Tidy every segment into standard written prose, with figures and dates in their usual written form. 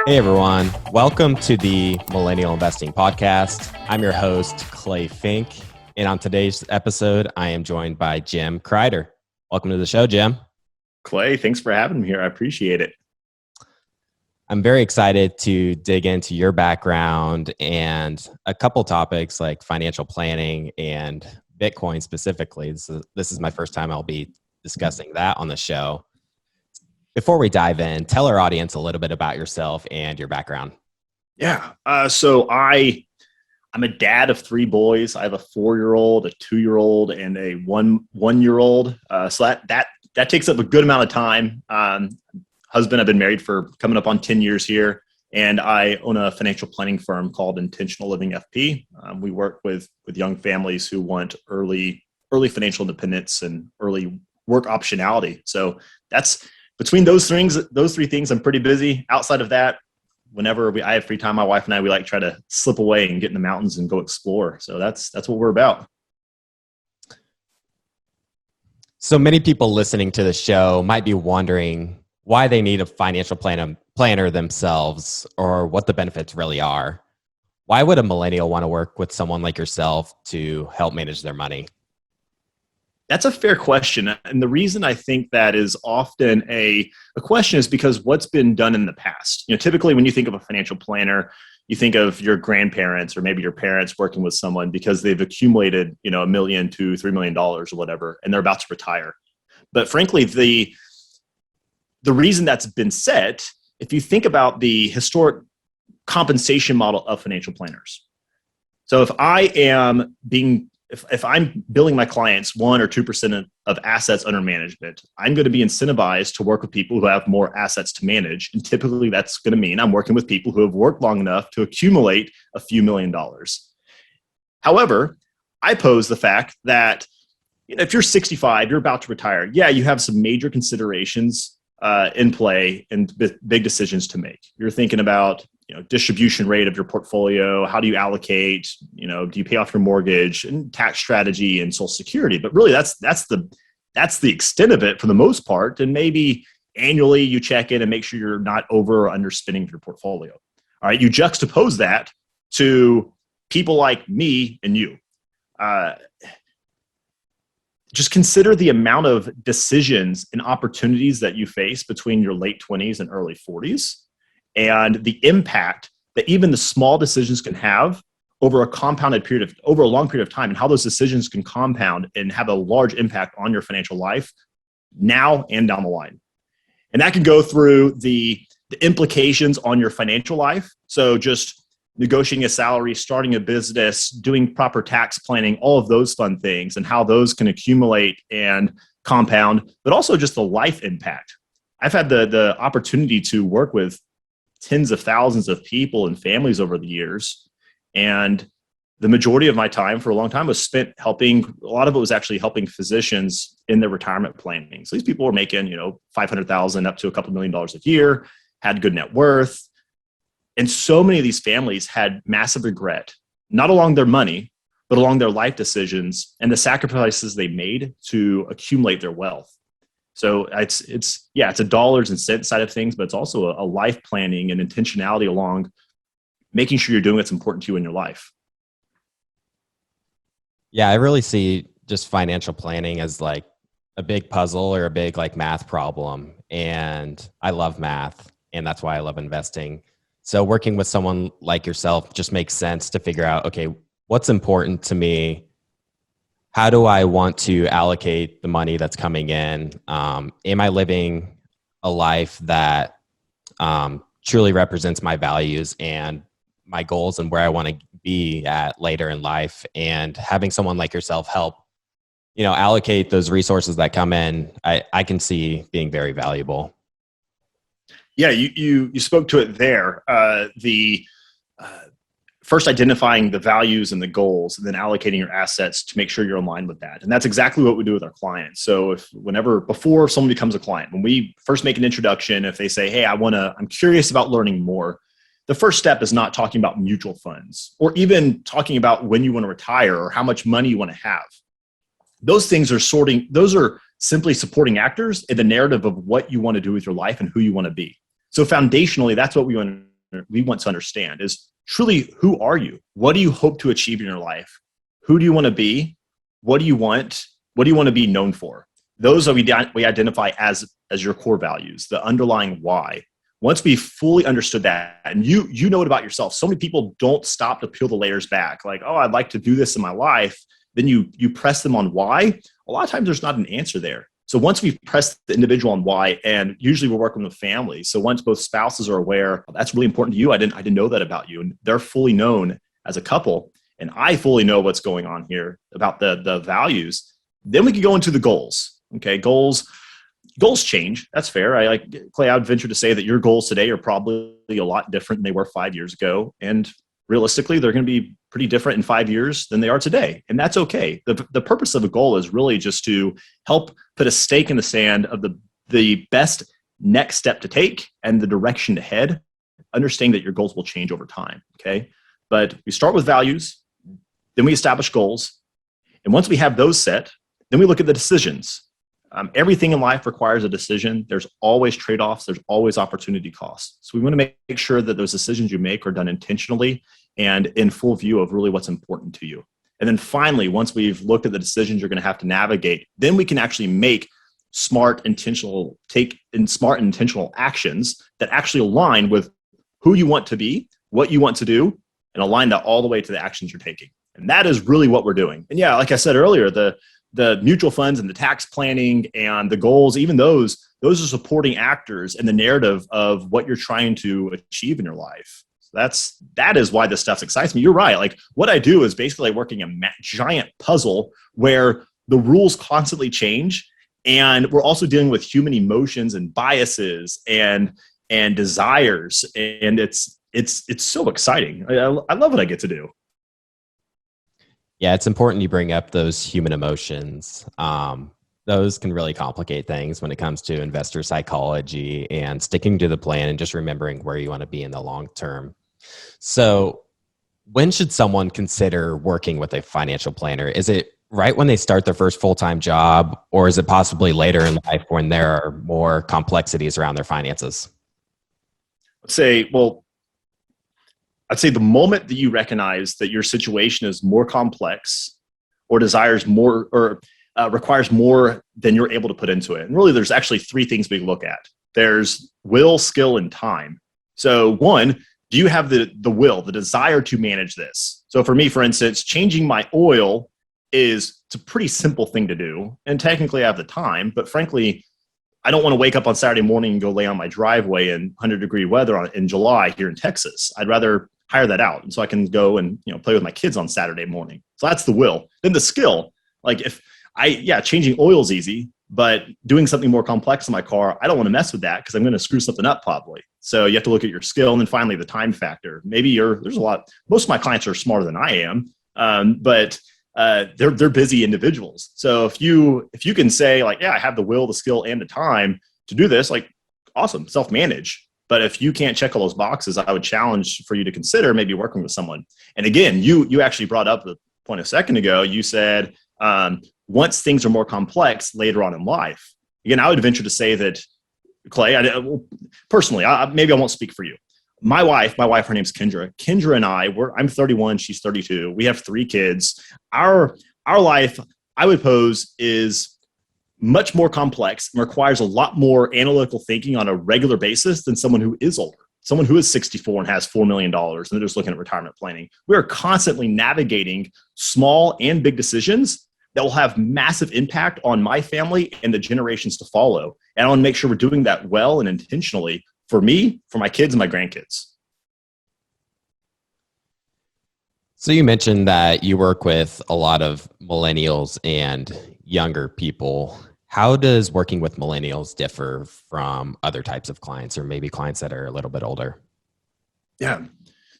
Hey everyone, welcome to the Millennial Investing Podcast. I'm your host, Clay Finck, and on today's episode, I am joined by Jim Crider. Welcome to the show, Jim. Clay, thanks for having me here. I appreciate it. I'm very excited to dig into your background and a couple topics like financial planning and Bitcoin specifically. This is my first time I'll be discussing that on the show. Before we dive in, tell our audience a little bit about yourself and your background. Yeah. So I'm a dad of three boys. I have a 4-year-old, a 2-year-old, and a one-year-old. So that takes up a good amount of time. Husband, I've been married for coming up on 10 years here, and I own a financial planning firm called Intentional Living FP. We work with young families who want early financial independence and early work optionality. So that's between those three things, I'm pretty busy. Outside of that, whenever I have free time, my wife and I, we like try to slip away and get in the mountains and go explore. So that's what we're about. So many people listening to the show might be wondering why they need a financial planner themselves or what the benefits really are. Why would a millennial want to work with someone like yourself to help manage their money? That's a fair question. And the reason I think that is often a question is because what's been done in the past. Typically when you think of a financial planner, you think of your grandparents or maybe your parents working with someone because they've accumulated, $1 million to $3 million or whatever, and they're about to retire. But frankly, the reason that's been set, if you think about the historic compensation model of financial planners. So if I'm billing my clients 1 or 2% of assets under management, I'm going to be incentivized to work with people who have more assets to manage. And typically that's going to mean I'm working with people who have worked long enough to accumulate a few $1 million. However, I pose the fact that if you're 65, you're about to retire. Yeah, you have some major considerations in play and big decisions to make. You're thinking about distribution rate of your portfolio. How do you allocate? Do you pay off your mortgage and tax strategy and Social Security? But really, that's the extent of it for the most part. And maybe annually you check in and make sure you're not over or underspending your portfolio. All right, you juxtapose that to people like me and you. Just consider the amount of decisions and opportunities that you face between your late 20s and early 40s. And the impact that even the small decisions can have over a long period of time, and how those decisions can compound and have a large impact on your financial life now and down the line. And that can go through the implications on your financial life. So just negotiating a salary, starting a business, doing proper tax planning, all of those fun things, and how those can accumulate and compound, but also just the life impact. I've had the opportunity to work with tens of thousands of people and families over the years. And the majority of my time for a long time was spent a lot of it was actually helping physicians in their retirement planning. So these people were making, $500,000 up to a couple $1 million a year, had good net worth. And so many of these families had massive regret, not along their money, but along their life decisions and the sacrifices they made to accumulate their wealth. So it's a dollars and cents side of things, but it's also a life planning and intentionality along making sure you're doing what's important to you in your life. Yeah, I really see just financial planning as like a big puzzle or a big like math problem. And I love math, and that's why I love investing. So working with someone like yourself just makes sense to figure out, okay, what's important to me? How do I want to allocate the money that's coming in? Am I living a life that truly represents my values and my goals and where I want to be at later in life? And having someone like yourself help, allocate those resources that come in, I can see being very valuable. Yeah, you spoke to it there. First identifying the values and the goals, and then allocating your assets to make sure you're aligned with that. And that's exactly what we do with our clients. So before someone becomes a client, when we first make an introduction, if they say, hey, I'm curious about learning more, the first step is not talking about mutual funds or even talking about when you want to retire or how much money you want to have. Those are simply supporting actors in the narrative of what you want to do with your life and who you want to be. So foundationally, that's what we want to understand is truly, who are you? What do you hope to achieve in your life? Who do you want to be? What do you want? What do you want to be known for? Those are we identify as your core values, the underlying why. Once we fully understood that, and you know it about yourself, so many people don't stop to peel the layers back. Like, oh, I'd like to do this in my life. Then you press them on why. A lot of times there's not an answer there. So once we've pressed the individual on why, and usually we're working with families. So once both spouses are aware, that's really important to you. I didn't know that about you. And they're fully known as a couple. And I fully know what's going on here about the values. Then we can go into the goals. Okay, goals change. That's fair. Clay, I would venture to say that your goals today are probably a lot different than they were 5 years ago. And realistically, they're going to be pretty different in 5 years than they are today. And that's okay. The purpose of a goal is really just to help put a stake in the sand of the best next step to take and the direction to head, understanding that your goals will change over time. Okay. But we start with values, then we establish goals. And once we have those set, then we look at the decisions. Everything in life requires a decision. There's always trade-offs. There's always opportunity costs. So we want to make sure that those decisions you make are done intentionally and in full view of really what's important to you. And then finally, once we've looked at the decisions you're going to have to navigate, then we can actually make smart, intentional actions that actually align with who you want to be, what you want to do, and align that all the way to the actions you're taking. And that is really what we're doing. And yeah, like I said earlier, the mutual funds and the tax planning and the goals, even those are supporting actors in the narrative of what you're trying to achieve in your life. So that is why this stuff excites me. You're right. Like, what I do is basically working a giant puzzle where the rules constantly change. And we're also dealing with human emotions and biases and desires. And it's so exciting. I love what I get to do. Yeah, it's important you bring up those human emotions. Those can really complicate things when it comes to investor psychology and sticking to the plan and just remembering where you want to be in the long term. So when should someone consider working with a financial planner? Is it right when they start their first full-time job, or is it possibly later in life when there are more complexities around their finances? I'd say the moment that you recognize that your situation is more complex or desires more or requires more than you're able to put into it. And really, there's actually three things we look at. There's will, skill, and time. So one, do you have the will, the desire to manage this? So for me, for instance, changing my oil it's a pretty simple thing to do. And technically I have the time, but frankly, I don't want to wake up on Saturday morning and go lay on my driveway in 100-degree weather in July here in Texas. I'd rather hire that out. And so I can go and play with my kids on Saturday morning. So that's the will. Then the skill, changing oil is easy, but doing something more complex in my car, I don't want to mess with that because I'm going to screw something up probably. So you have to look at your skill. And then finally the time factor. Most of my clients are smarter than I am, but they're busy individuals. So if you can say I have the will, the skill, and the time to do this, awesome, self-manage. But if you can't check all those boxes, I would challenge for you to consider maybe working with someone. And again, you actually brought up the point a second ago. You said once things are more complex later on in life. Again, I would venture to say that, Clay, personally, maybe I won't speak for you. My wife, her name's Kendra. Kendra and I'm 31, she's 32. We have 3 kids. Our life, I would pose, is much more complex and requires a lot more analytical thinking on a regular basis than someone who is older. Someone who is 64 and has $4 million and they're just looking at retirement planning. We are constantly navigating small and big decisions that will have massive impact on my family and the generations to follow. And I want to make sure we're doing that well and intentionally for me, for my kids, and my grandkids. So you mentioned that you work with a lot of millennials and younger people. How does working with millennials differ from other types of clients or maybe clients that are a little bit older? Yeah.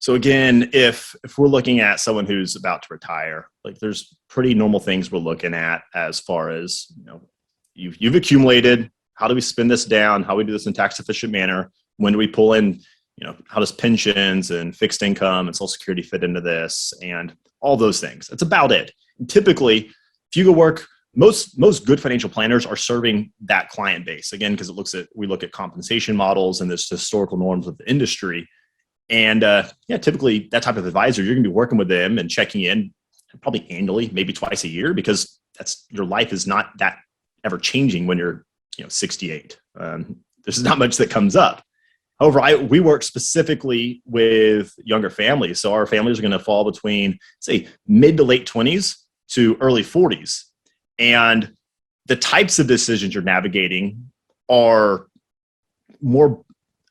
So again, if we're looking at someone who's about to retire, there's pretty normal things we're looking at as far as, you've accumulated. How do we spend this down? How do we do this in a tax efficient manner? When do we pull in, how does pensions and fixed income and Social Security fit into this and all those things? That's about it. And typically, if you go work, most good financial planners are serving that client base. Again, because we look at compensation models and this historical norms of the industry. And yeah, typically that type of advisor, you're going to be working with them and checking in probably annually, maybe twice a year, because that's your life is not that ever changing when you're 68. There's not much that comes up. However, we work specifically with younger families. So our families are going to fall between, say, mid to late 20s to early 40s. And the types of decisions you're navigating are more,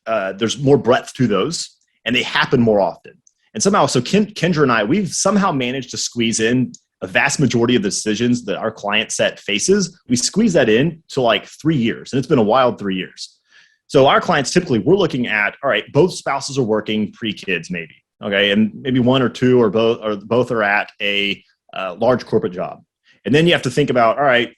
there's more breadth to those, and they happen more often. And somehow, so Kendra and I, we've somehow managed to squeeze in a vast majority of the decisions that our client set faces. We squeeze that in to like 3 years, and it's been a wild 3 years. So our clients, typically, we're looking at, all right, both spouses are working pre-kids maybe, okay? And maybe one or two or both are at a large corporate job. And then you have to think about, all right,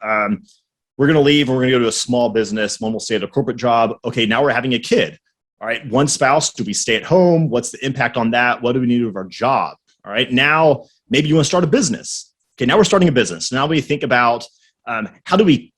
we're going to leave and we're going to go to a small business. One will stay at a corporate job. Okay, now we're having a kid. All right, one spouse, do we stay at home? What's the impact on that? What do we need of our job? All right, now maybe you want to start a business. Okay, now we're starting a business. Now we think about how do we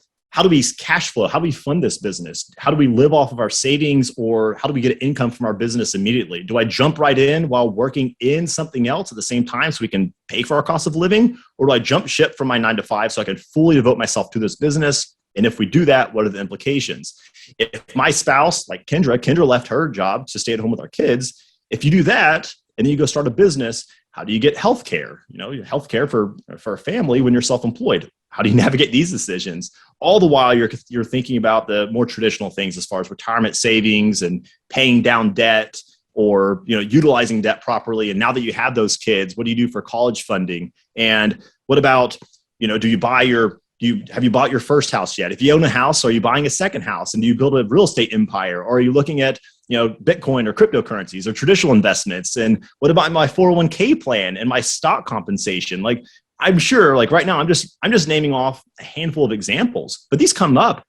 cash flow? How do we fund this business? How do we live off of our savings, or how do we get income from our business immediately? Do I jump right in while working in something else at the same time so we can pay for our cost of living? Or do I jump ship from my 9 to 5 so I can fully devote myself to this business? And if we do that, what are the implications? If my spouse, like Kendra left her job to stay at home with our kids. If you do that and then you go start a business, how do you get healthcare? Healthcare for a family when you're self-employed. How do you navigate these decisions? All the while you're thinking about the more traditional things as far as retirement savings and paying down debt, or utilizing debt properly. And now that you have those kids, what do you do for college funding? And what about have you bought your first house yet? If you own a house, are you buying a second house? And do you build a real estate empire? Or are you looking at Bitcoin or cryptocurrencies or traditional investments? And what about my 401k plan and my stock compensation? Like, I'm sure, like right now, I'm just naming off a handful of examples, but these come up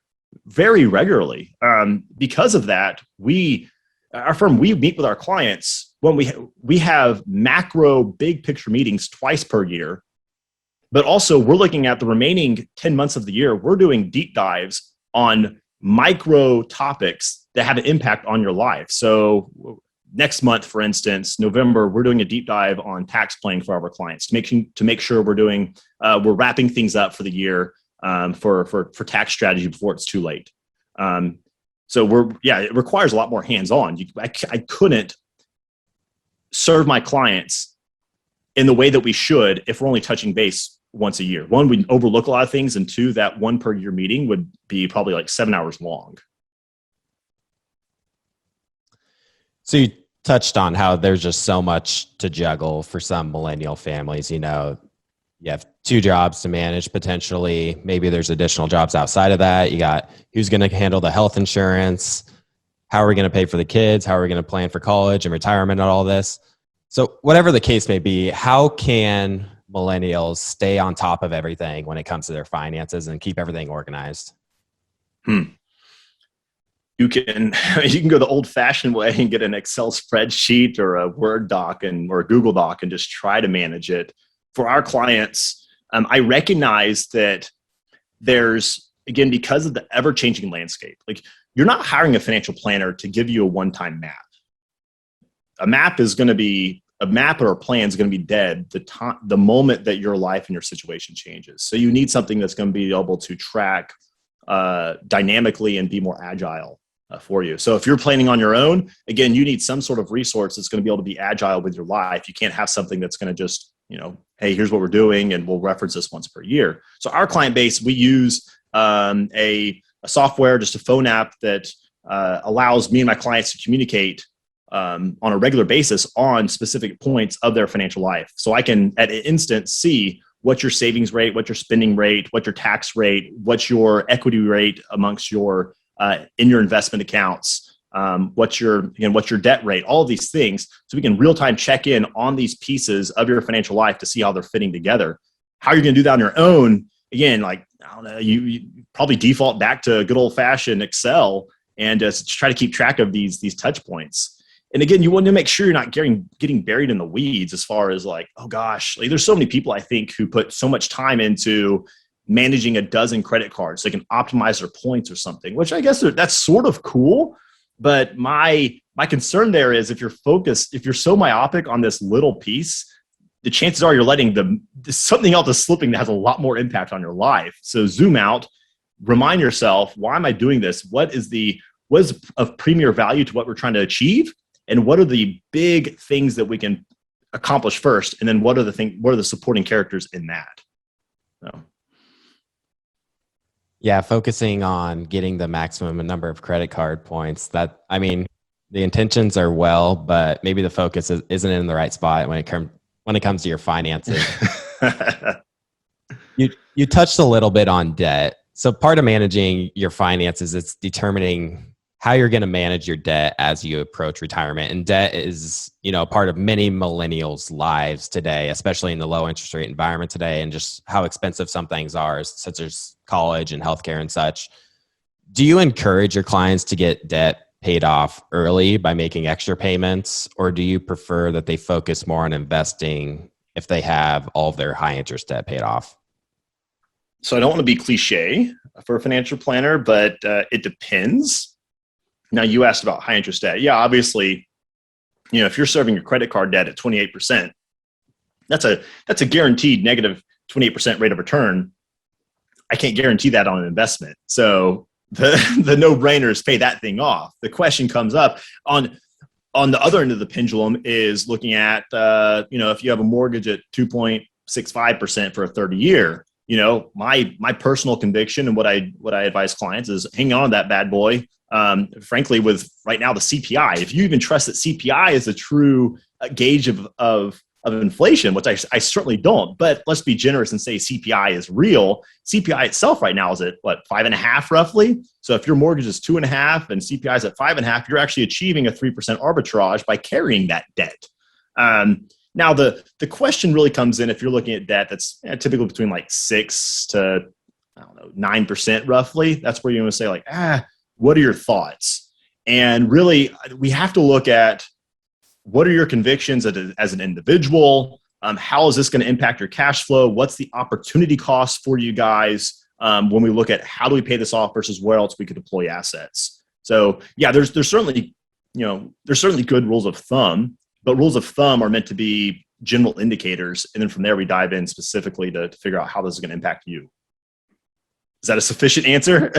very regularly. Because of that, our firm, we meet with our clients when we have macro big picture meetings twice per year, but also we're looking at the remaining 10 months of the year. We're doing deep dives on micro topics that have an impact on your life. So next month, for instance, November, we're doing a deep dive on tax planning for our clients to make sure we're wrapping things up for the year for tax strategy before it's too late. So it requires a lot more hands-on. I couldn't serve my clients in the way that we should if we're only touching base once a year. One, we overlook a lot of things, and two, that one per year meeting would be probably like 7 hours long. So you touched on how there's just so much to juggle for some millennial families. You have 2 jobs to manage potentially. Maybe there's additional jobs outside of that. You got who's going to handle the health insurance? How are we going to pay for the kids? How are we going to plan for college and retirement and all this? So whatever the case may be, how can millennials stay on top of everything when it comes to their finances and keep everything organized? You can go the old-fashioned way and get an Excel spreadsheet or a Word doc or a Google Doc and just try to manage it. For our clients, I recognize that there's, again, because of the ever-changing landscape, like you're not hiring a financial planner to give you a one-time map. A map or a plan is going to be dead the moment that your life and your situation changes. So you need something that's going to be able to track dynamically and be more agile for you. So if you're planning on your own, again, you need some sort of resource that's going to be able to be agile with your life. You can't have something that's going to just, hey, here's what we're doing, and we'll reference this once per year. So our client base, we use a software, just a phone app that allows me and my clients to communicate on a regular basis on specific points of their financial life. So I can at an instant see what's your savings rate, what's your spending rate, what's your tax rate, what's your equity rate amongst your in your investment accounts, what's your debt rate, all of these things. So we can real time check in on these pieces of your financial life to see how they're fitting together. How you're going to do that on your own, again, like, I don't know, you probably default back to good old fashioned Excel and just try to keep track of these touch points. And again, you want to make sure you're not getting buried in the weeds as far as like, oh gosh, like there's so many people I think who put so much time into managing a dozen credit cards. They can optimize their points or something, which I guess that's sort of cool. But my my concern there is if you're focused, if you're so myopic on this little piece, the chances are you're letting something else is slipping that has a lot more impact on your life. So zoom out, remind yourself, why am I doing this? What is of premier value to what we're trying to achieve? And what are the big things that we can accomplish first? And then what are the supporting characters in that? So. Yeah, focusing on getting the maximum number of credit card points. The intentions are well, but maybe the focus isn't in the right spot when it comes to your finances. You touched a little bit on debt. So part of managing your finances is determining how you're going to manage your debt as you approach retirement. And debt is, a part of many millennials' lives today, especially in the low interest rate environment today, and just how expensive some things are, such as college and healthcare and such. Do you encourage your clients to get debt paid off early by making extra payments, or do you prefer that they focus more on investing if they have all of their high interest debt paid off? So I don't want to be cliche for a financial planner, but it depends. Now, you asked about high interest debt. Yeah, obviously, if you're serving your credit card debt at 28%, that's a guaranteed negative 28% rate of return. I can't guarantee that on an investment. So the no-brainer is pay that thing off. The question comes up on the other end of the pendulum is looking at, if you have a mortgage at 2.65% for a 30-year, my personal conviction and what I advise clients is hang on to that bad boy. Frankly, with right now the CPI, if you even trust that CPI is a true gauge of inflation, which I certainly don't, but let's be generous and say CPI is real. CPI itself right now is at 5.5 roughly. So if your mortgage is 2.5 and CPI is at 5.5, you're actually achieving a 3% arbitrage by carrying that debt. Now the question really comes in if you're looking at debt that's typically between 6 to 9% roughly. That's where you're going to say what are your thoughts? And really, we have to look at what are your convictions as an individual? How is this going to impact your cash flow? What's the opportunity cost for you guys when we look at how do we pay this off versus where else we could deploy assets? So yeah, there's certainly good rules of thumb, but rules of thumb are meant to be general indicators, and then from there we dive in specifically to figure out how this is going to impact you. Is that a sufficient answer?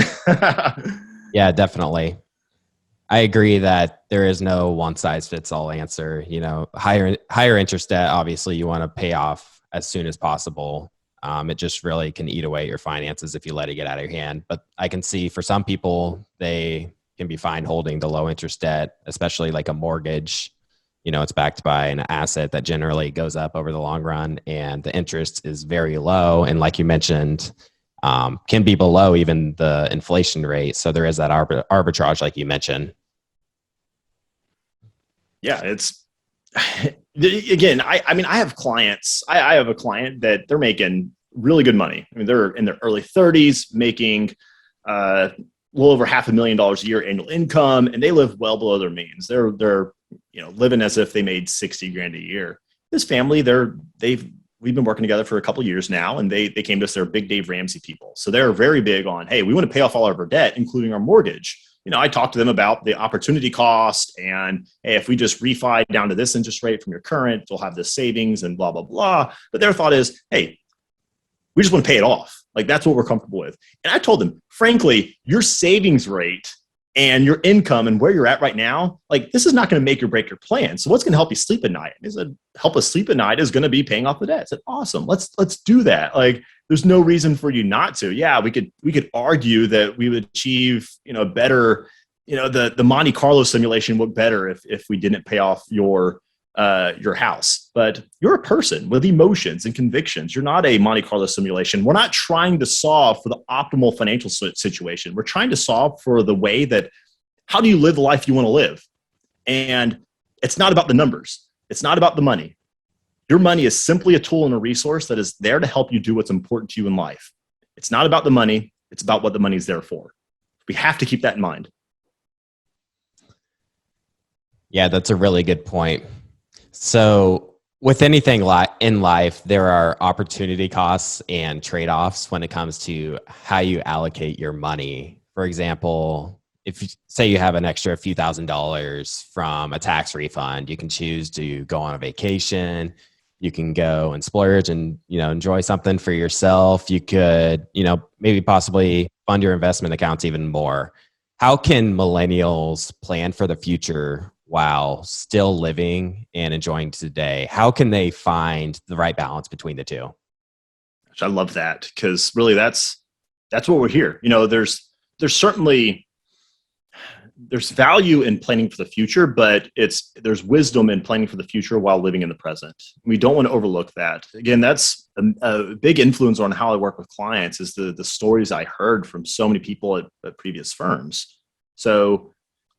Yeah, definitely. I agree that there is no one size fits all answer. Higher interest debt, obviously you want to pay off as soon as possible. It just really can eat away at your finances if you let it get out of your hand. But I can see for some people, they can be fine holding the low interest debt, especially like a mortgage. It's backed by an asset that generally goes up over the long run, and the interest is very low. And like you mentioned, can be below even the inflation rate. So there is that arbitrage, like you mentioned. Yeah, it's again. I have clients. I have a client that they're making really good money. They're in their early 30s, making a little over $500,000 a year annual income, and they live well below their means. They're living as if they made $60,000 a year. This family, we've been working together for a couple of years now, and they came to us. They're big Dave Ramsey people. So they're very big on, hey, we want to pay off all of our debt, including our mortgage. I talked to them about the opportunity cost and, hey, if we just refi down to this interest rate from your current, you'll have this savings and blah, blah, blah. But their thought is, hey, we just want to pay it off. That's what we're comfortable with. And I told them, frankly, your savings rate and your income and where you're at right now, this is not going to make or break your plan. So what's going to help you sleep at night? He said, help us sleep at night is going to be paying off the debt. I said, awesome. Let's do that. There's no reason for you not to. Yeah, we could argue that we would achieve, better, the Monte Carlo simulation would better if we didn't pay off your house. But you're a person with emotions and convictions. You're not a Monte Carlo simulation. We're not trying to solve for the optimal financial situation. We're trying to solve for the way that, how do you live the life you want to live? And it's not about the numbers. It's not about the money. Your money is simply a tool and a resource that is there to help you do what's important to you in life. It's not about the money. It's about what the money is there for. We have to keep that in mind. Yeah, that's a really good point. So with anything in life, there are opportunity costs and trade-offs when it comes to how you allocate your money. For example, if you say you have an extra few $1,000s from a tax refund, you can choose to go on a vacation. You can go and splurge and, enjoy something for yourself. You could, maybe possibly fund your investment accounts even more. How can millennials plan for the future while still living and enjoying today? How can they find the right balance between the two? I love that, because really that's what we're here. There's certainly there's value in planning for the future, but there's wisdom in planning for the future while living in the present. We don't want to overlook that. Again, that's a big influence on how I work with clients, is the stories I heard from so many people at previous firms. So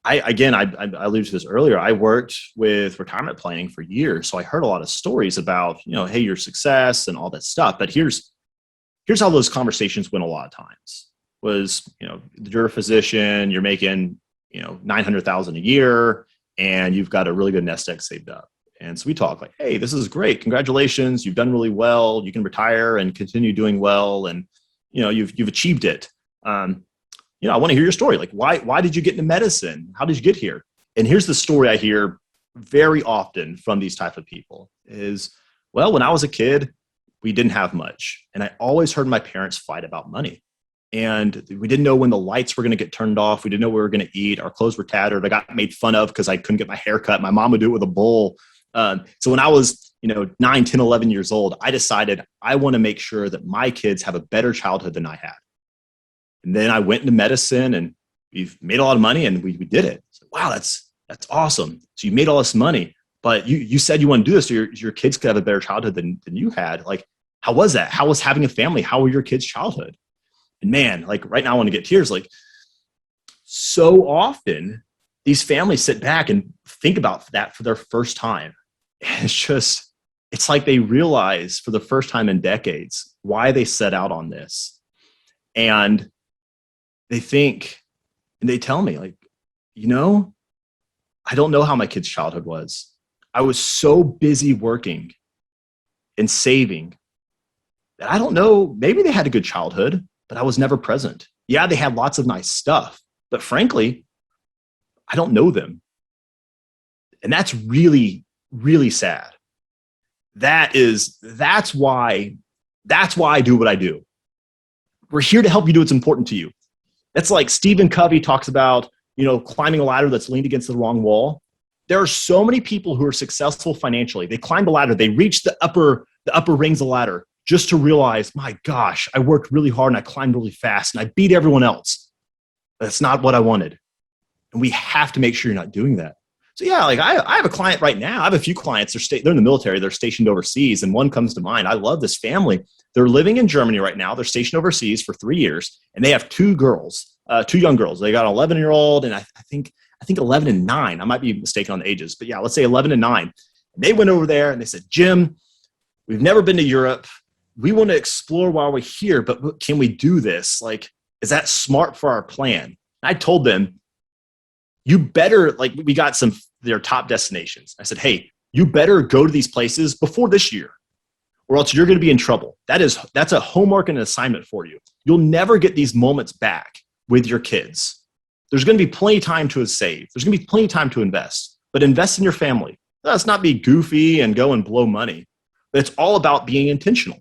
I alluded to this earlier. I worked with retirement planning for years. So I heard a lot of stories about, hey, your success and all that stuff. But here's how those conversations went a lot of times was, you're a physician, you're making, 900,000 a year, and you've got a really good nest egg saved up. And so we talk like, hey, this is great. Congratulations. You've done really well. You can retire and continue doing well. And, you've achieved it. I want to hear your story. Like, why did you get into medicine? How did you get here? And here's the story I hear very often from these type of people is, well, when I was a kid, we didn't have much. And I always heard my parents fight about money. And we didn't know when the lights were going to get turned off. We didn't know what we were going to eat. Our clothes were tattered. I got made fun of because I couldn't get my hair cut. My mom would do it with a bowl. So when I was, 9, 10, 11 years old, I decided I want to make sure that my kids have a better childhood than I had. And then I went into medicine, and we've made a lot of money, and we did it. So, wow, that's awesome. So you made all this money, but you said you want to do this so your kids could have a better childhood than you had. Like, how was that? How was having a family? How were your kids' childhood? And man, like right now I want to get tears. Like, so often these families sit back and think about that for their first time. And it's like they realize for the first time in decades why they set out on this. And they think, and they tell me like, I don't know how my kid's childhood was. I was so busy working and saving that I don't know, maybe they had a good childhood, but I was never present. Yeah, they had lots of nice stuff, but frankly, I don't know them. And that's really, really sad. That's why I do what I do. We're here to help you do what's important to you. That's like Stephen Covey talks about, climbing a ladder that's leaned against the wrong wall. There are so many people who are successful financially. They climbed a ladder, they reached the upper rings of the ladder, just to realize, my gosh, I worked really hard and I climbed really fast and I beat everyone else. That's not what I wanted. And we have to make sure you're not doing that. So yeah, like I have a client right now. I have a few clients. They're in the military. They're stationed overseas. And one comes to mind. I love this family. They're living in Germany right now. They're stationed overseas for 3 years. And they have two young girls. They got an 11-year-old and I think 11 and 9. I might be mistaken on the ages. But yeah, let's say 11 and 9. And they went over there and they said, Jim, we've never been to Europe. We want to explore while we're here, but can we do this? Like, is that smart for our plan? I told them, you better, like, we got their top destinations. I said, hey, you better go to these places before this year, or else you're going to be in trouble. That's a homework and an assignment for you. You'll never get these moments back with your kids. There's going to be plenty of time to save. There's going to be plenty of time to invest, but invest in your family. Let's not be goofy and go and blow money, but it's all about being intentional.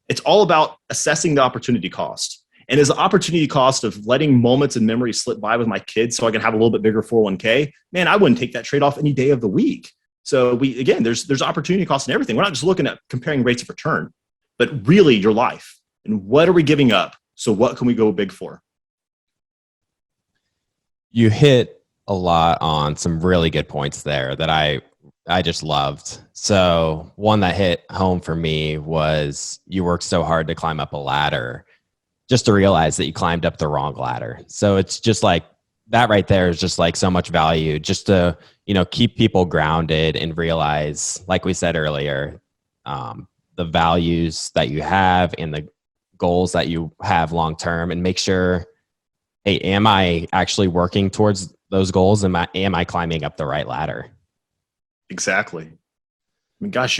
It's all about assessing the opportunity cost. And is the opportunity cost of letting moments and memories slip by with my kids so I can have a little bit bigger 401k? Man, I wouldn't take that trade-off any day of the week. So there's opportunity cost in everything. We're not just looking at comparing rates of return, but really your life. And what are we giving up? So what can we go big for? You hit a lot on some really good points there that I just loved. So one that hit home for me was you worked so hard to climb up a ladder just to realize that you climbed up the wrong ladder. So it's just like that right there is just like so much value just to, keep people grounded and realize, like we said earlier, the values that you have and the goals that you have long-term, and make sure, hey, am I actually working towards those goals? Am I climbing up the right ladder? Exactly. I mean, gosh,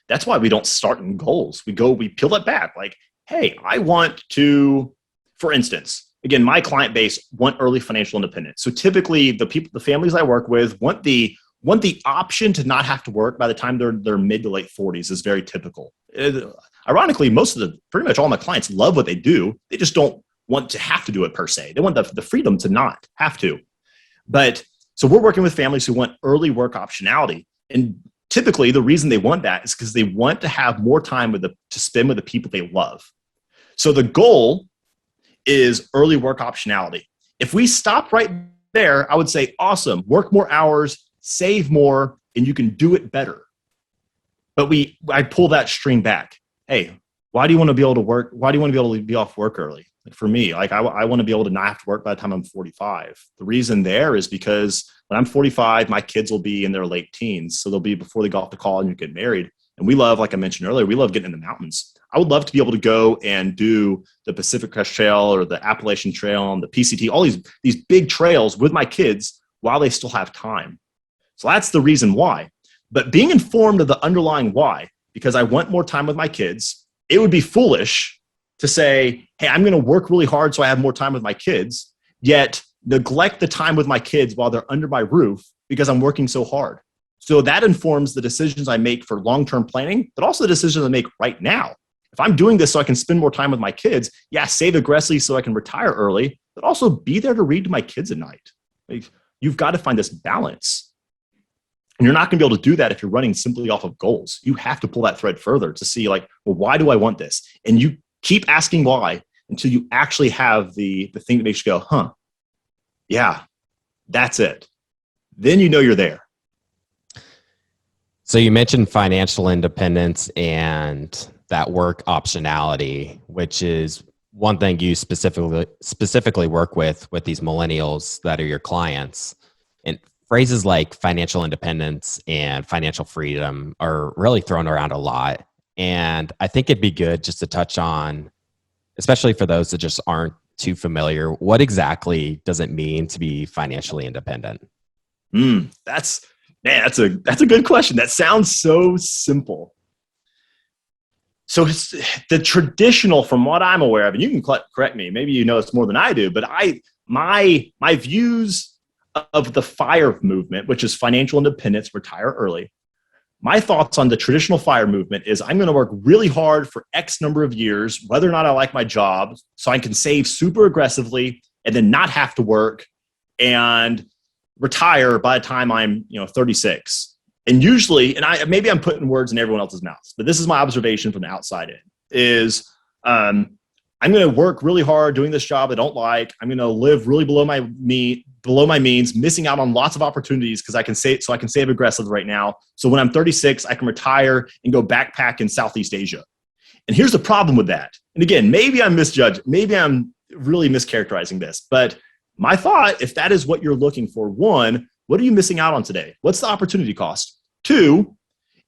that's why we don't start in goals. We peel it back. Like, hey, I want to, for instance, again, my client base want early financial independence. So typically the families I work with want the option to not have to work by the time they're mid to late 40s is very typical. Ironically, pretty much all my clients love what they do. They just don't want to have to do it per se. They want the freedom to not have to. But so we're working with families who want early work optionality. And typically the reason they want that is because they want to have more time to spend with the people they love. So the goal is early work optionality. If we stop right there, I would say, awesome, work more hours, save more, and you can do it better. But I pull that string back. Hey, why do you want to be able to work? Why do you want to be able to be off work early? Like for me, like I want to be able to not have to work by the time I'm 45. The reason there is because when I'm 45, my kids will be in their late teens. So they'll be before they go off to college and get married. And we love, like I mentioned earlier, we love getting in the mountains. I would love to be able to go and do the Pacific Crest Trail or the Appalachian Trail and the PCT, all these big trails with my kids while they still have time. So that's the reason why. But being informed of the underlying why, because I want more time with my kids, it would be foolish to say, hey, I'm going to work really hard so I have more time with my kids, yet neglect the time with my kids while they're under my roof because I'm working so hard. So that informs the decisions I make for long-term planning, but also the decisions I make right now. If I'm doing this so I can spend more time with my kids, save aggressively so I can retire early, but also be there to read to my kids at night. Like, you've got to find this balance. And you're not going to be able to do that if you're running simply off of goals. You have to pull that thread further to see, like, well, why do I want this? And you keep asking why until you actually have the thing that makes you go, yeah, that's it. Then you know you're there. So you mentioned financial independence and that work optionality, which is one thing you specifically work with these millennials that are your clients. And phrases like financial independence and financial freedom are really thrown around a lot. And I think it'd be good just to touch on, especially for those that just aren't too familiar, what exactly does it mean to be financially independent? That's a good question. That sounds so simple. So the traditional, from what I'm aware of, and you can correct me, maybe you know this more than I do, but my views of the FIRE movement, which is financial independence, retire early. My thoughts on the traditional FIRE movement is I'm going to work really hard for X number of years, whether or not I like my job, so I can save super aggressively and then not have to work and retire by the time I'm 36. And usually, and maybe I'm putting words in everyone else's mouths, but this is my observation from the outside in, is I'm going to work really hard doing this job I don't like. I'm going to live really below my means, missing out on lots of opportunities because I can save aggressively right now. So when I'm 36, I can retire and go backpack in Southeast Asia. And here's the problem with that. And again, maybe I'm misjudged. Maybe I'm really mischaracterizing this, but my thought, if that is what you're looking for, one, what are you missing out on today? What's the opportunity cost? Two,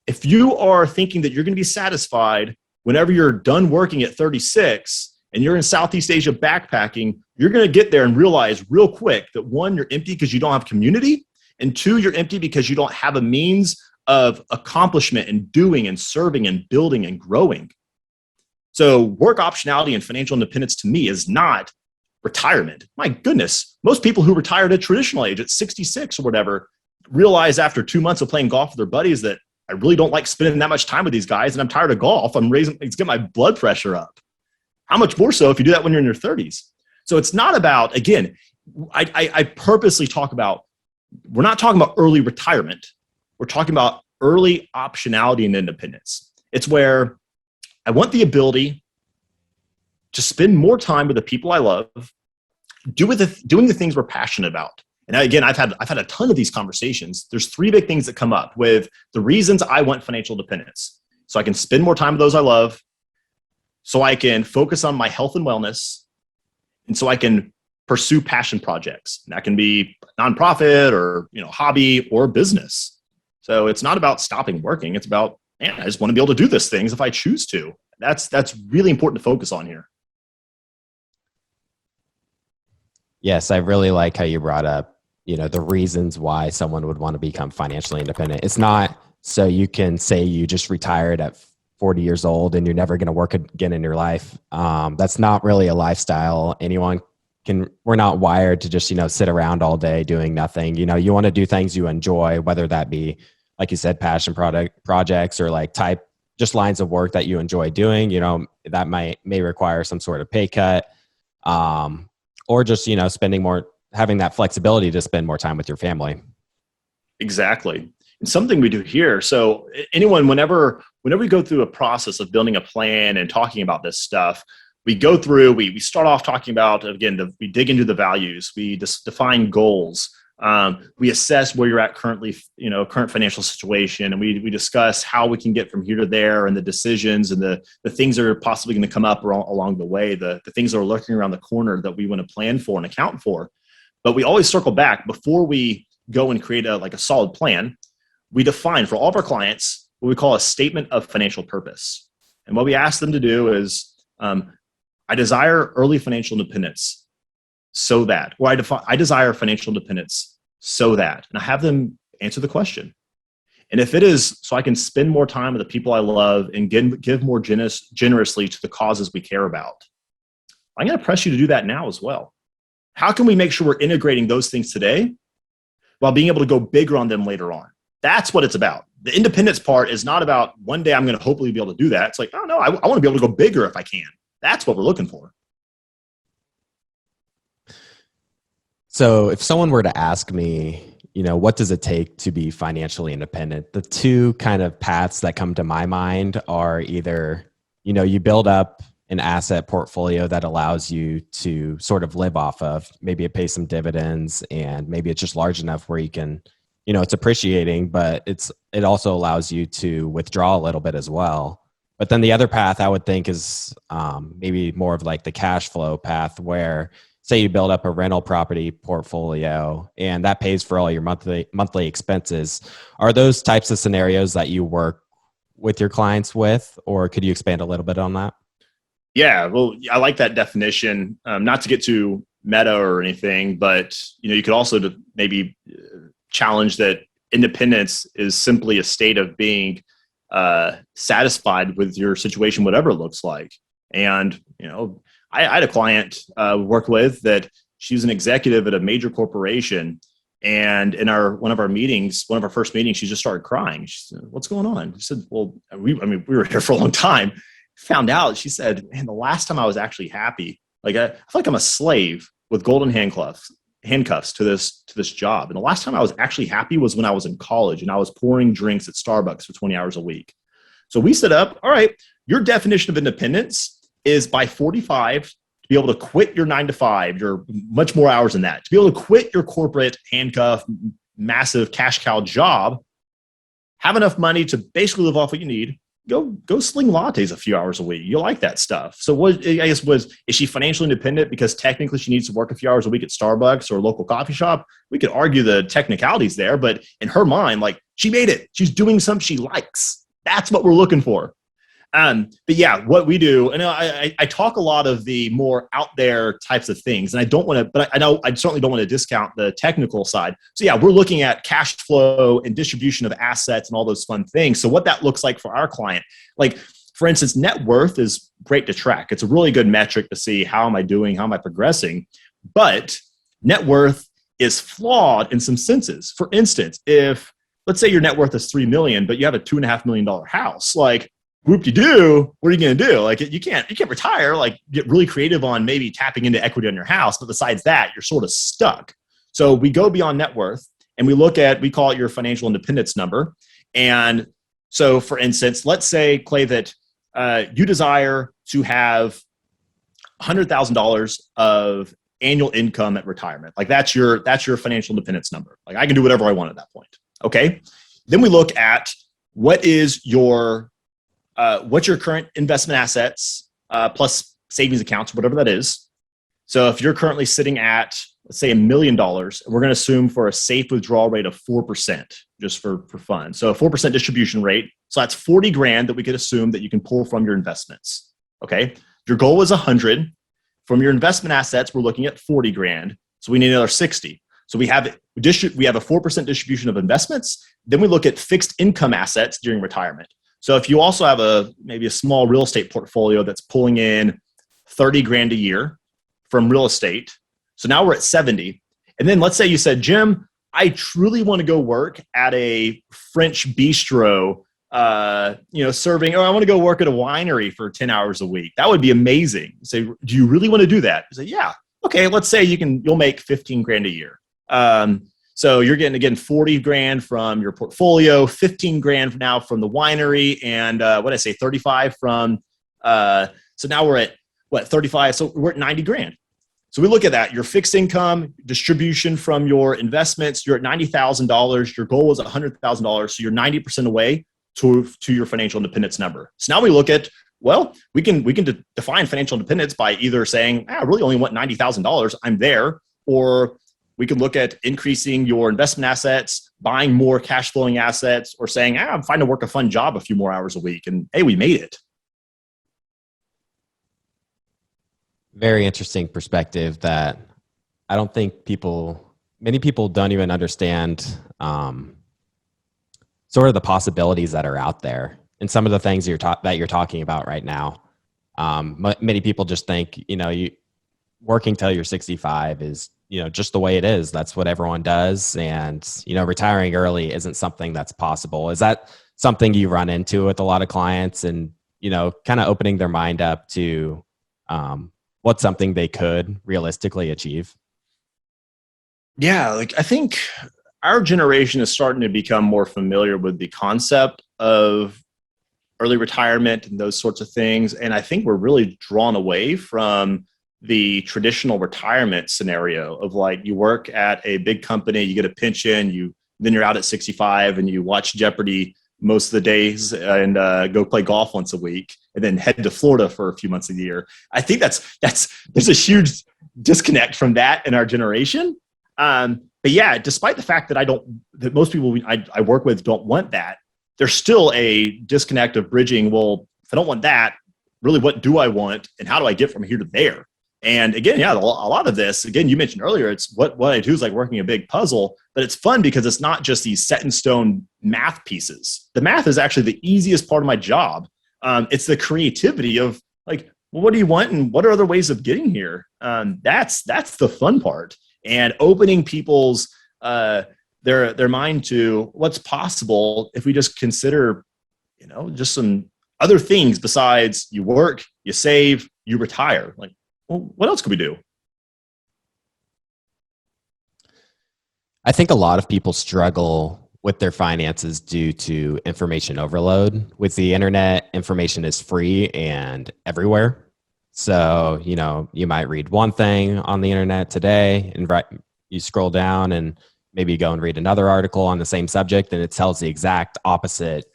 if you are thinking that you're going to be satisfied whenever you're done working at 36 and you're in Southeast Asia backpacking, you're going to get there and realize real quick that one, you're empty because you don't have community, and two, you're empty because you don't have a means of accomplishment and doing and serving and building and growing. So work optionality and financial independence to me is not retirement. My goodness, most people who retired at traditional age at 66 or whatever realize after 2 months of playing golf with their buddies that I really don't like spending that much time with these guys and I'm tired of golf. It's getting my blood pressure up. How much more so if you do that when you're in your 30s? So it's not about, again, I purposely talk about, we're not talking about early retirement. We're talking about early optionality and independence. It's where I want the ability to spend more time with the people I love, doing the things we're passionate about. And again, I've had a ton of these conversations. There's three big things that come up with the reasons I want financial independence. So I can spend more time with those I love, so I can focus on my health and wellness, and so I can pursue passion projects. And that can be nonprofit or hobby or business. So it's not about stopping working. It's about, man, I just want to be able to do these things if I choose to. That's really important to focus on here. Yes, I really like how you brought up, the reasons why someone would want to become financially independent. It's not so you can say you just retired at 40 years old and you're never going to work again in your life. That's not really a lifestyle anyone we're not wired to just, sit around all day doing nothing. You want to do things you enjoy, whether that be, like you said, passion projects or like just lines of work that you enjoy doing. That may require some sort of pay cut, or just, having that flexibility to spend more time with your family. Exactly. And something we do here. So anyone, whenever we go through a process of building a plan and talking about this stuff, we go through, we start off talking about, again, we dig into the values, we define goals, we assess where you're at currently, current financial situation, and we discuss how we can get from here to there, and the decisions and the things that are possibly going to come up along the way, the things that are lurking around the corner that we want to plan for and account for. But we always circle back before we go and create a solid plan. We define for all of our clients what we call a statement of financial purpose. And what we ask them to do is, I desire early financial independence so that, or I desire financial independence so that, and I have them answer the question. And if it is so I can spend more time with the people I love and give more generously to the causes we care about, I'm going to press you to do that now as well. How can we make sure we're integrating those things today while being able to go bigger on them later on? That's what it's about. The independence part is not about one day I'm going to hopefully be able to do that. It's like, oh no, I want to be able to go bigger if I can. That's what we're looking for. So if someone were to ask me, what does it take to be financially independent? The two kind of paths that come to my mind are either, you build up an asset portfolio that allows you to sort of live off of. Maybe it pays some dividends, and maybe it's just large enough where you can, it's appreciating, but it also allows you to withdraw a little bit as well. But then the other path I would think is maybe more of like the cash flow path, where say you build up a rental property portfolio and that pays for all your monthly expenses. Are those types of scenarios that you work with your clients with, or could you expand a little bit on that? Yeah, well, I like that definition. Not to get too meta or anything, but you could also maybe challenge that independence is simply a state of being satisfied with your situation, whatever it looks like. And I had a client worked with that she's an executive at a major corporation, and in one of our first meetings, she just started crying. She said, "What's going on?" She said, "Well, we were here for a long time." Found out, she said, "Man, the last time I was actually happy, like I feel like I'm a slave with golden handcuffs to this job. And the last time I was actually happy was when I was in college and I was pouring drinks at Starbucks for 20 hours a week." So we set up, all right, your definition of independence is by 45 to be able to quit your 9 to 5, your much more hours than that, to be able to quit your corporate handcuff, massive cash cow job, have enough money to basically live off what you need. Go sling lattes a few hours a week. You like that stuff. So is she financially independent because technically she needs to work a few hours a week at Starbucks or a local coffee shop? We could argue the technicalities there, but in her mind, like, she made it. She's doing something she likes. That's what we're looking for. But yeah, what we do, and I talk a lot of the more out there types of things, and I don't want to, but I know I certainly don't want to discount the technical side. So yeah, we're looking at cash flow and distribution of assets and all those fun things. So what that looks like for our client, like for instance, net worth is great to track. It's a really good metric to see how am I doing, how am I progressing. But net worth is flawed in some senses. For instance, if let's say your net worth is $3 million, but you have a $2.5 million house, like, whoop-de-doo, what are you going to do? Like, you can't retire, like get really creative on maybe tapping into equity on your house. But besides that, you're sort of stuck. So we go beyond net worth and we call it your financial independence number. And so for instance, let's say, Clay, that you desire to have $100,000 of annual income at retirement. Like that's your financial independence number. Like I can do whatever I want at that point. Okay. Then we look at what's your current investment assets plus savings accounts, whatever that is. So if you're currently sitting at, let's say, $1 million, we're going to assume for a safe withdrawal rate of 4%, just for fun. So a 4% distribution rate. So that's 40 grand that we could assume that you can pull from your investments. Okay. Your goal is 100. From your investment assets, we're looking at 40 grand. So we need another 60. So we have a 4% distribution of investments. Then we look at fixed income assets during retirement. So if you also have maybe a small real estate portfolio that's pulling in 30 grand a year from real estate, So now we're at 70. And then let's say you said, Jim, I truly want to go work at a French bistro, serving, or I want to go work at a winery for 10 hours a week. That would be amazing. Say, do you really want to do that? I say, yeah. Okay, let's say you'll make 15 grand a year. So you're getting, again, 40 grand from your portfolio, 15 grand now from the winery, and 35 from, so now we're at, 35? So we're at 90 grand. So we look at that, your fixed income, distribution from your investments, you're at $90,000. Your goal was $100,000. So you're 90% away to your financial independence number. So now we look at, we can define financial independence by either saying, I really only want $90,000, I'm there, or we can look at increasing your investment assets, buying more cash flowing assets, or saying, I'm fine to work a fun job a few more hours a week. And hey, we made it. Very interesting perspective that I don't think many people don't even understand sort of the possibilities that are out there. And some of the things that you're talking about right now, many people just think, you working till you're 65 is, just the way it is. That's what everyone does. And, retiring early isn't something that's possible. Is that something you run into with a lot of clients and, kind of opening their mind up to what's something they could realistically achieve? Yeah, I think our generation is starting to become more familiar with the concept of early retirement and those sorts of things. And I think we're really drawn away from the traditional retirement scenario of you work at a big company, you get a pension, then you're out at 65 and you watch Jeopardy most of the days and go play golf once a week and then head to Florida for a few months a year. I think there's a huge disconnect from that in our generation. But yeah, despite the fact that most people I work with don't want that, there's still a disconnect of bridging. Well, if I don't want that, really, what do I want? And how do I get from here to there? And again, yeah, a lot of this, again, you mentioned earlier, it's what I do is like working a big puzzle, but it's fun because it's not just these set in stone math pieces. The math is actually the easiest part of my job. It's the creativity of what do you want and what are other ways of getting here? That's the fun part. And opening people's their mind to what's possible if we just consider, just some other things besides you work, you save, you retire. What else could we do? I think a lot of people struggle with their finances due to information overload. With the internet, information is free and everywhere. So, you might read one thing on the internet today and you scroll down and maybe go and read another article on the same subject and it tells the exact opposite,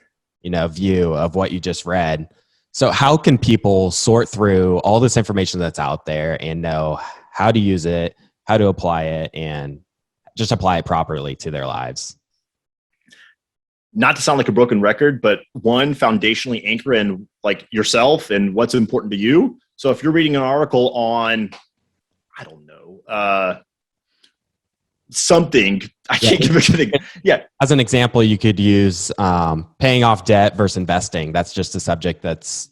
view of what you just read. So how can people sort through all this information that's out there and know how to use it, how to apply it, and just apply it properly to their lives? Not to sound like a broken record, but one, foundationally anchor in yourself and what's important to you. So if you're reading an article on, I don't know, something, I can't give it anything. Yeah. As an example, you could use paying off debt versus investing. That's just a subject that's,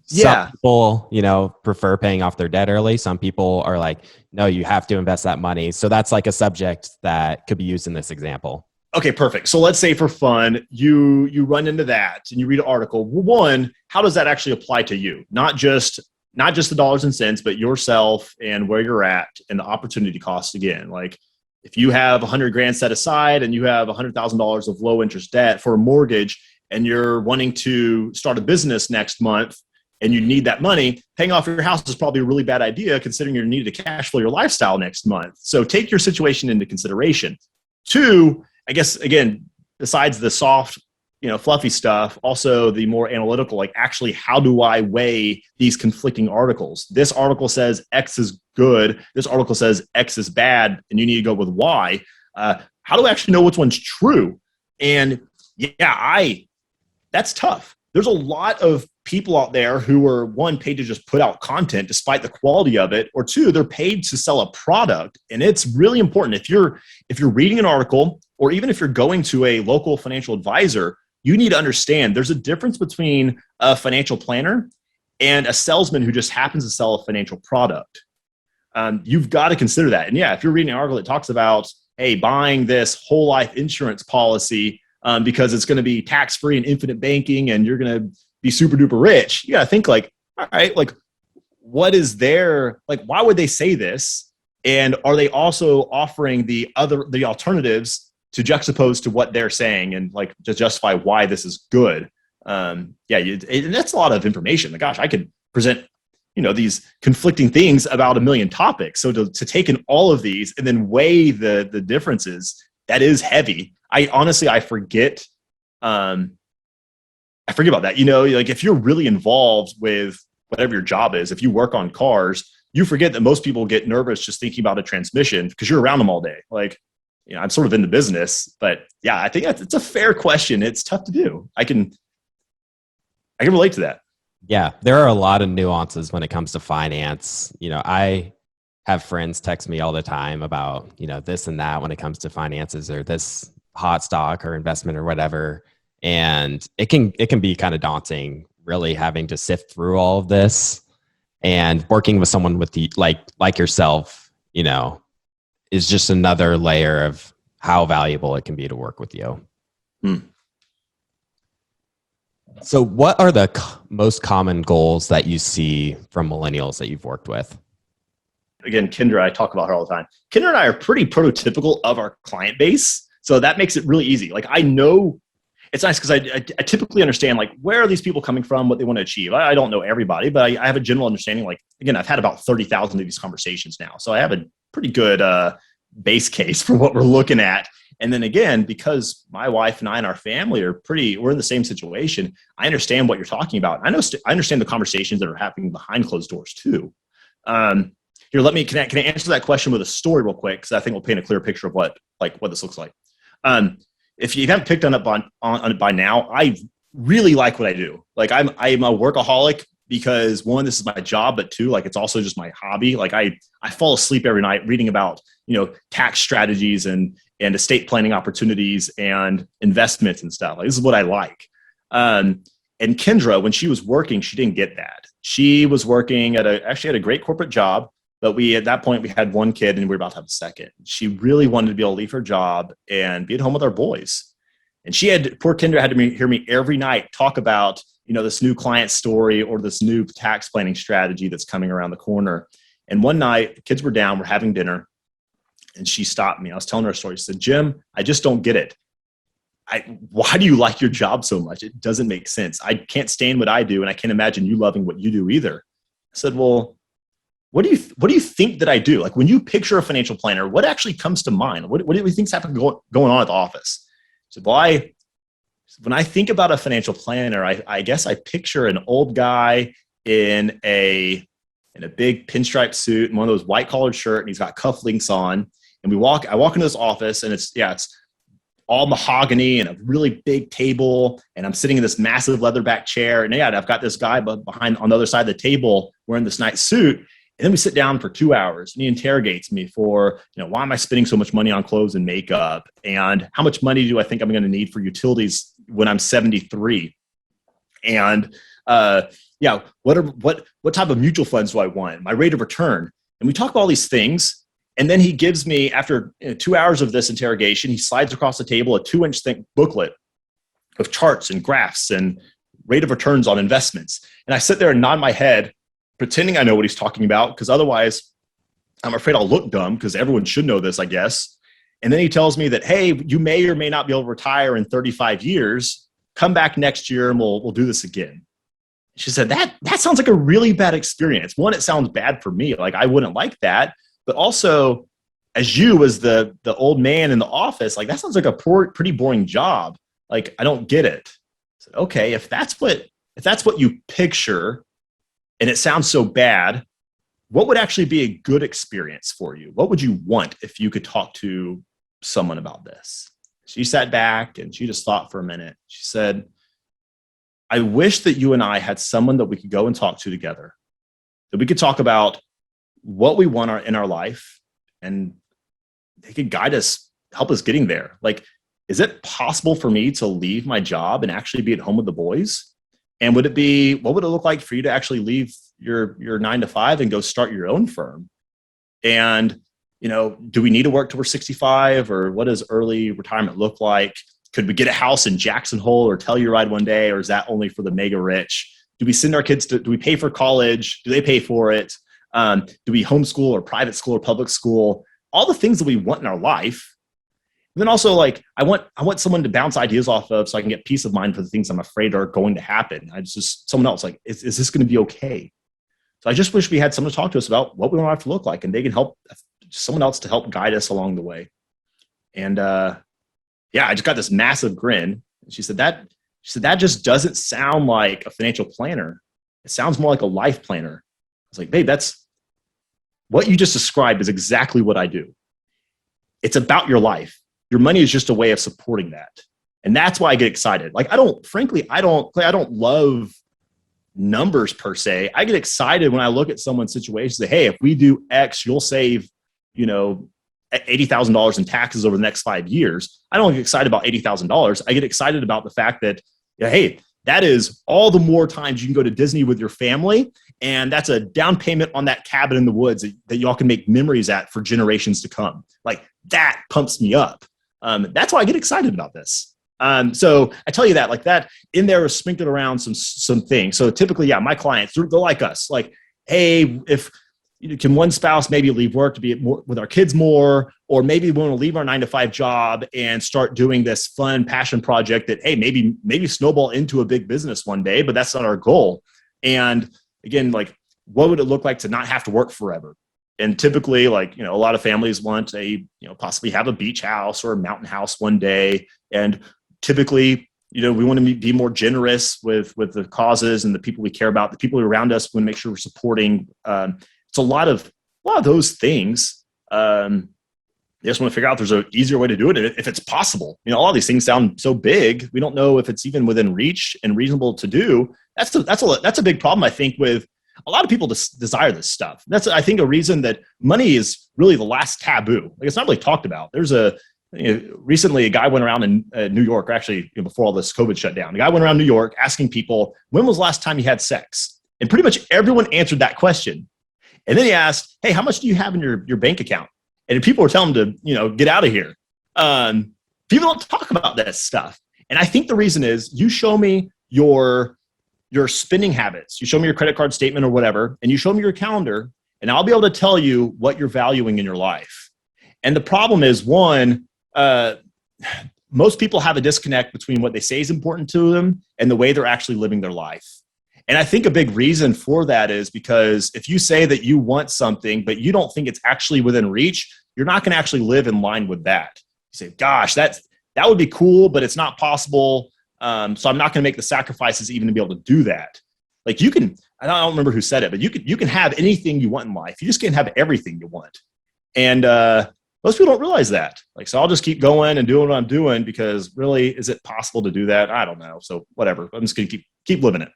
some people, prefer paying off their debt early. Some people are like, no, you have to invest that money. So that's a subject that could be used in this example. Okay, perfect. So let's say for fun, you run into that and you read an article. One, how does that actually apply to you? Not just the dollars and cents, but yourself and where you're at and the opportunity cost again. If you have 100 grand set aside and you have $100,000 of low interest debt for a mortgage and you're wanting to start a business next month and you need that money, paying off your house is probably a really bad idea considering you're needing to cash flow your lifestyle next month. So take your situation into consideration. Two, I guess, again, besides the soft, fluffy stuff, also the more analytical, actually, how do I weigh these conflicting articles? This article says X is good. This article says X is bad, and you need to go with Y. How do I actually know which one's true? And yeah, that's tough. There's a lot of people out there who are, one, paid to just put out content despite the quality of it, or two, they're paid to sell a product. And it's really important. If you're reading an article, or even if you're going to a local financial advisor, you need to understand there's a difference between a financial planner and a salesman who just happens to sell a financial product. You've got to consider that. And yeah, if you're reading an article that talks about, hey, buying this whole life insurance policy because it's going to be tax free and infinite banking, and you're going to be super duper rich, you got to think like, all right, like what is their like? Why would they say this? And are they also offering the alternatives to juxtapose to what they're saying and like to justify why this is good? And that's a lot of information. Like, gosh, I could present these conflicting things about a million topics. So to take in all of these and then weigh the differences, that is heavy. I forget. I forget about that. Like if you're really involved with whatever your job is, if you work on cars, you forget that most people get nervous just thinking about a transmission because you're around them all day. Like, I'm sort of in the business, but yeah, I think it's a fair question. It's tough to do. I can relate to that. Yeah, there are a lot of nuances when it comes to finance. I have friends text me all the time about, this and that when it comes to finances or this hot stock or investment or whatever. And it can be kind of daunting really having to sift through all of this, and working with someone with the like yourself, is just another layer of how valuable it can be to work with you. So what are the most common goals that you see from millennials that you've worked with? Again, Kendra, I talk about her all the time. Kendra and I are pretty prototypical of our client base. So that makes it really easy. Like I know it's nice because I typically understand like where are these people coming from, what they want to achieve. I don't know everybody, but I have a general understanding. Like, again, I've had about 30,000 of these conversations now. So I have a pretty good base case for what we're looking at. And then again, because my wife and I and our family we're in the same situation, I understand what you're talking about. I understand the conversations that are happening behind closed doors too. Here, can I answer that question with a story real quick? Because I think we'll paint a clear picture of what this looks like. If you haven't picked on it by now, I really like what I do. Like I'm a workaholic because one, this is my job, but two, like it's also just my hobby. Like I fall asleep every night reading about, tax strategies and estate planning opportunities and investments and stuff. Like this is what I like. And Kendra, when she was working, she didn't get that. She was working at a great corporate job, but at that point we had one kid and we were about to have a second. She really wanted to be able to leave her job and be at home with our boys. And poor Kendra had to hear me every night talk about, this new client story or this new tax planning strategy that's coming around the corner. And one night the kids were down, we're having dinner, and she stopped me. I was telling her a story. She said, "Jim, I just don't get it. Why do you like your job so much? It doesn't make sense. I can't stand what I do, and I can't imagine you loving what you do either." I said, "Well, what do you think that I do? Like when you picture a financial planner, what actually comes to mind? What do you think's happening going on at the office?" She said, "Well, when I think about a financial planner, I guess I picture an old guy in a big pinstripe suit and one of those white collared shirt, and he's got cufflinks on. And I walk into this office, and it's all mahogany and a really big table, and I'm sitting in this massive leatherback chair, and I've got this guy behind on the other side of the table wearing this nice suit." And then we sit down for 2 hours and he interrogates me for, why am I spending so much money on clothes and makeup? And how much money do I think I'm going to need for utilities when I'm 73? And what type of mutual funds do I want? My rate of return. And we talk about all these things. And then he gives me, after 2 hours of this interrogation, he slides across the table a 2-inch thick booklet of charts and graphs and rate of returns on investments. And I sit there and nod my head, pretending I know what he's talking about, because otherwise I'm afraid I'll look dumb, because everyone should know this, I guess. And then he tells me that, hey, you may or may not be able to retire in 35 years. Come back next year and we'll do this again. She said, that sounds like a really bad experience. One, it sounds bad for me. Like I wouldn't like that. But also, as the old man in the office, like that sounds like a pretty boring job. Like I don't get it. I said, okay, if that's what you picture, and it sounds so bad, what would actually be a good experience for you? What would you want if you could talk to someone about this? She sat back and she just thought for a minute. She said, "I wish that you and I had someone that we could go and talk to together, that we could talk about what we want in our life, and they could guide us, help us getting there. Like, is it possible for me to leave my job and actually be at home with the boys? And what would it look like for you to actually leave your 9 to 5 and go start your own firm? And, do we need to work till we're 65, or what does early retirement look like? Could we get a house in Jackson Hole or Telluride one day, or is that only for the mega rich? Do we send our kids do we pay for college? Do they pay for it? Do we homeschool or private school or public school? All the things that we want in our life. And then also, like, I want someone to bounce ideas off of, so I can get peace of mind for the things I'm afraid are going to happen. I just someone else, like, is this going to be okay? So I just wish we had someone to talk to us about what we want it to look like, and they can help someone else to help guide us along the way. And I just got this massive grin. She said that just doesn't sound like a financial planner. It sounds more like a life planner. I was like, babe, that's what you just described is exactly what I do. It's about your life. Your money is just a way of supporting that. And that's why I get excited. Like, I don't love numbers per se. I get excited when I look at someone's situation, say, hey, if we do X, you'll save, $80,000 in taxes over the next 5 years. I don't get excited about $80,000. I get excited about the fact that, hey, that is all the more times you can go to Disney with your family. And that's a down payment on that cabin in the woods that y'all can make memories at for generations to come. Like, that pumps me up. That's why I get excited about this. So I tell you that, like, that in there is sprinkled around some things. So typically, my clients, they're like us. Like, hey, if can one spouse maybe leave work to be more with our kids more, or maybe we want to leave our 9-to-5 job and start doing this fun passion project that, hey, maybe snowball into a big business one day, but that's not our goal. And again, like, what would it look like to not have to work forever? And typically, like, a lot of families want possibly have a beach house or a mountain house one day. And typically, we want to be more generous with the causes and the people we care about, the people around us. We want to make sure we're supporting. It's a lot of those things. I just want to figure out if there's an easier way to do it, if it's possible. A lot of these things sound so big, we don't know if it's even within reach and reasonable to do. That's a big problem, I think, with a lot of people desire this stuff. That's, I think, a reason that money is really the last taboo. Like, it's not really talked about. There's recently a guy went around in New York, actually, before all this COVID shut down. The guy went around New York asking people, when was the last time you had sex? And pretty much everyone answered that question. And then he asked, hey, how much do you have in your bank account? And people were telling him to, get out of here. People don't talk about that stuff. And I think the reason is, you show me your spending habits, you show me your credit card statement or whatever, and you show me your calendar, and I'll be able to tell you what you're valuing in your life. And the problem is, one, most people have a disconnect between what they say is important to them and the way they're actually living their life. And I think a big reason for that is because if you say that you want something, but you don't think it's actually within reach, you're not going to actually live in line with that. You say, gosh, that would be cool, but it's not possible. So I'm not going to make the sacrifices even to be able to do that. Like, I don't remember who said it, but you can have anything you want in life. You just can't have everything you want. And most people don't realize that. Like, so I'll just keep going and doing what I'm doing, because really, is it possible to do that? I don't know. So whatever, I'm just going to keep living it.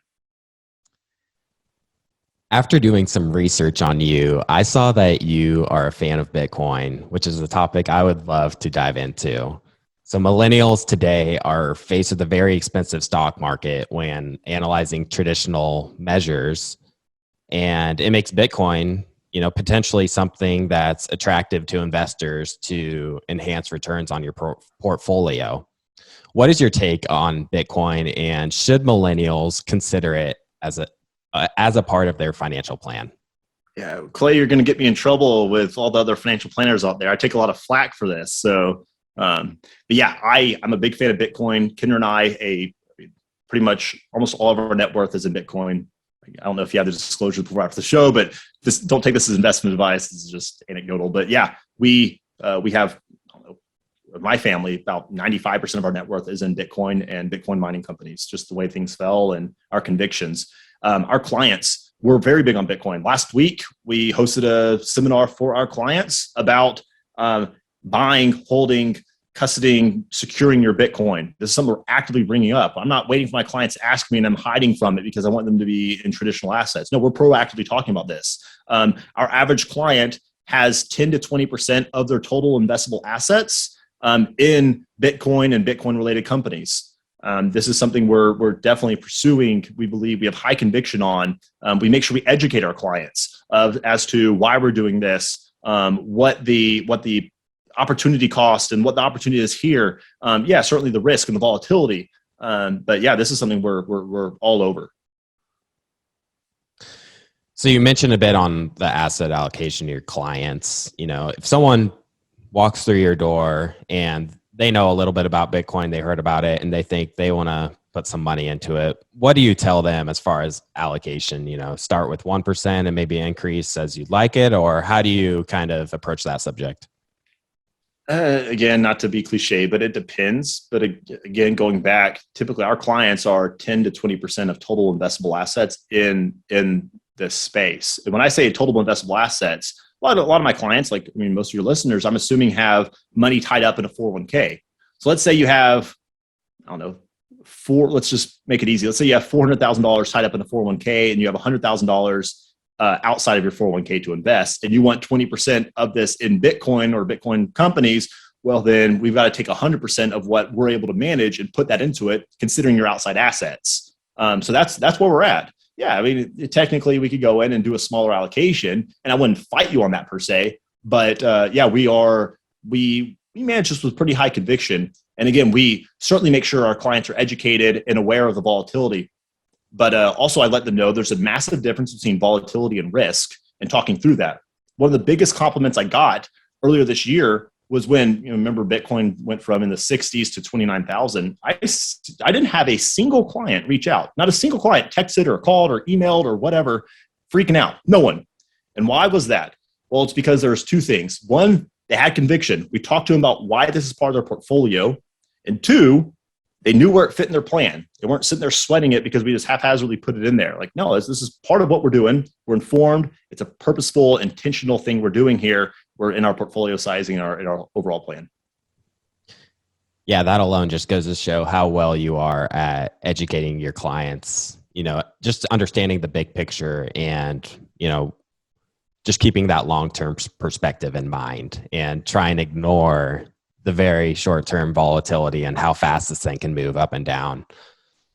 After doing some research on you, I saw that you are a fan of Bitcoin, which is a topic I would love to dive into. So millennials today are faced with a very expensive stock market when analyzing traditional measures, and it makes Bitcoin, potentially something that's attractive to investors to enhance returns on your portfolio. What is your take on Bitcoin, and should millennials consider it as a part of their financial plan? Yeah, Clay, you're going to get me in trouble with all the other financial planners out there. I take a lot of flack for this. So, but yeah, I'm a big fan of Bitcoin. Kinder and I, pretty much almost all of our net worth is in Bitcoin. I don't know if you have the disclosure before after the show, but don't take this as investment advice. This is just anecdotal. But yeah, we have, I don't know, my family, about 95% of our net worth is in Bitcoin and Bitcoin mining companies, just the way things fell and our convictions. Our clients, we're very big on Bitcoin. Last week, we hosted a seminar for our clients about buying, holding, custodying, securing your Bitcoin. This is something we're actively bringing up. I'm not waiting for my clients to ask me and I'm hiding from it because I want them to be in traditional assets. No, we're proactively talking about this. Our average client has 10 to 20% of their total investable assets in Bitcoin and Bitcoin-related companies. This is something we're definitely pursuing. We believe we have high conviction on. We make sure we educate our clients as to why we're doing this, what the opportunity cost and what the opportunity is here. Yeah, certainly the risk and the volatility. But yeah, this is something we're all over. So you mentioned a bit on the asset allocation to your clients. If someone walks through your door and they know a little bit about Bitcoin, they heard about it, and they think they want to put some money into it, what do you tell them as far as allocation? Start with 1% and maybe increase as you'd like it, or how do you kind of approach that subject? Again, not to be cliche, but it depends. But again, going back, typically our clients are 10 to 20% of total investable assets in this space. And when I say total investable assets, a lot of my clients, most of your listeners, I'm assuming have money tied up in a 401k. So let's say you have, I don't know, let's just make it easy. Let's say you have $400,000 tied up in a 401k and you have $100,000 outside of your 401k to invest, and you want 20% of this in Bitcoin or Bitcoin companies. Well, then we've got to take 100% of what we're able to manage and put that into it, considering your outside assets. So that's where we're at. Yeah, I mean, technically we could go in and do a smaller allocation, and I wouldn't fight you on that per se. But yeah, we manage this with pretty high conviction. And again, we certainly make sure our clients are educated and aware of the volatility. But also I let them know there's a massive difference between volatility and risk, and talking through that. One of the biggest compliments I got earlier this year was when, remember Bitcoin went from in the 60s to 29,000. I didn't have a single client reach out, not a single client texted or called or emailed or whatever, freaking out. No one. And why was that? Well, it's because there's two things. One, they had conviction. We talked to them about why this is part of their portfolio. And two, they knew where it fit in their plan. They weren't sitting there sweating it because we just haphazardly put it in there. Like, no, this is part of what we're doing. We're informed. It's a purposeful, intentional thing we're doing here. We're in our portfolio sizing and in our overall plan. Yeah, that alone just goes to show how well you are at educating your clients, just understanding the big picture and, just keeping that long-term perspective in mind and try and ignore the very short-term volatility and how fast this thing can move up and down.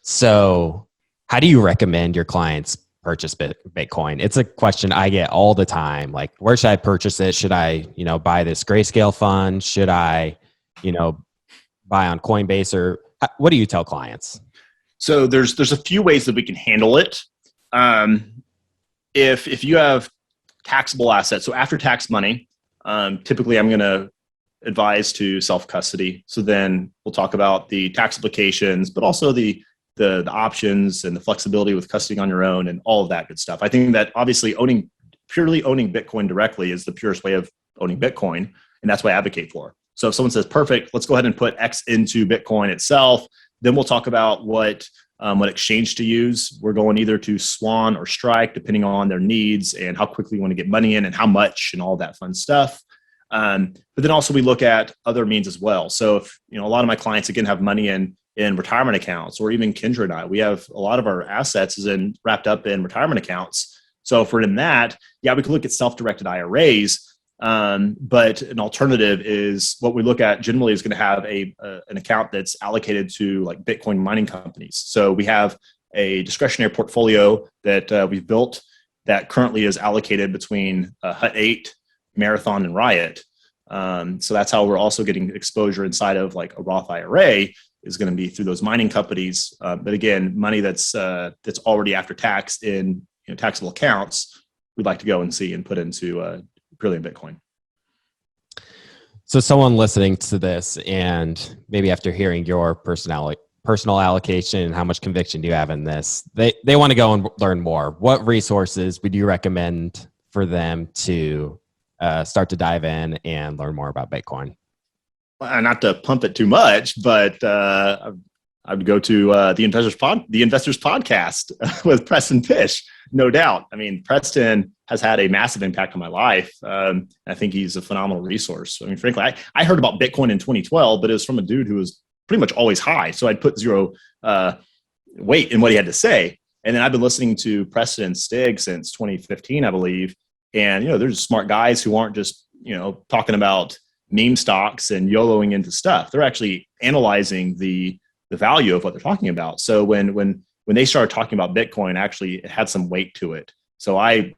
So how do you recommend your clients purchase Bitcoin? It's a question I get all the time. Like, where should I purchase it? Should I, buy this grayscale fund? Should I, buy on Coinbase? Or what do you tell clients? So there's a few ways that we can handle it. If you have taxable assets, so after tax money, typically I'm going to advise to self-custody. So then we'll talk about the tax implications, but also the options and the flexibility with custody on your own and all of that good stuff. I think that obviously purely owning Bitcoin directly is the purest way of owning Bitcoin, and that's what I advocate for. So if someone says, perfect, let's go ahead and put X into Bitcoin itself, then we'll talk about what exchange to use. We're going either to Swan or Strike, depending on their needs and how quickly we want to get money in and how much and all that fun stuff. But then also we look at other means as well. So if, a lot of my clients, again, have money in retirement accounts, or even Kendra and I, we have a lot of our assets wrapped up in retirement accounts. So if we're in that, yeah, we could look at self-directed IRAs. But an alternative is what we look at generally is going to have an account that's allocated to like Bitcoin mining companies. So we have a discretionary portfolio that we've built that currently is allocated between Hut 8, Marathon, and Riot. So that's how we're also getting exposure inside of like a Roth IRA is going to be through those mining companies. But again, money that's already after tax in taxable accounts, we'd like to go and see and put into purely in Bitcoin. So someone listening to this and maybe after hearing your personal allocation and how much conviction do you have in this, they want to go and learn more. What resources would you recommend for them to start to dive in and learn more about Bitcoin? Not to pump it too much, but I would go to the Investors Podcast with Preston Fish, no doubt. I mean, Preston has had a massive impact on my life. I think he's a phenomenal resource. I mean, frankly, I heard about Bitcoin in 2012, but it was from a dude who was pretty much always high. So I'd put zero weight in what he had to say. And then I've been listening to Preston and Stig since 2015, I believe. And, there's smart guys who aren't just, talking about meme stocks and YOLOing into stuff. They're actually analyzing the value of what they're talking about. So when they started talking about Bitcoin, actually it had some weight to it. So I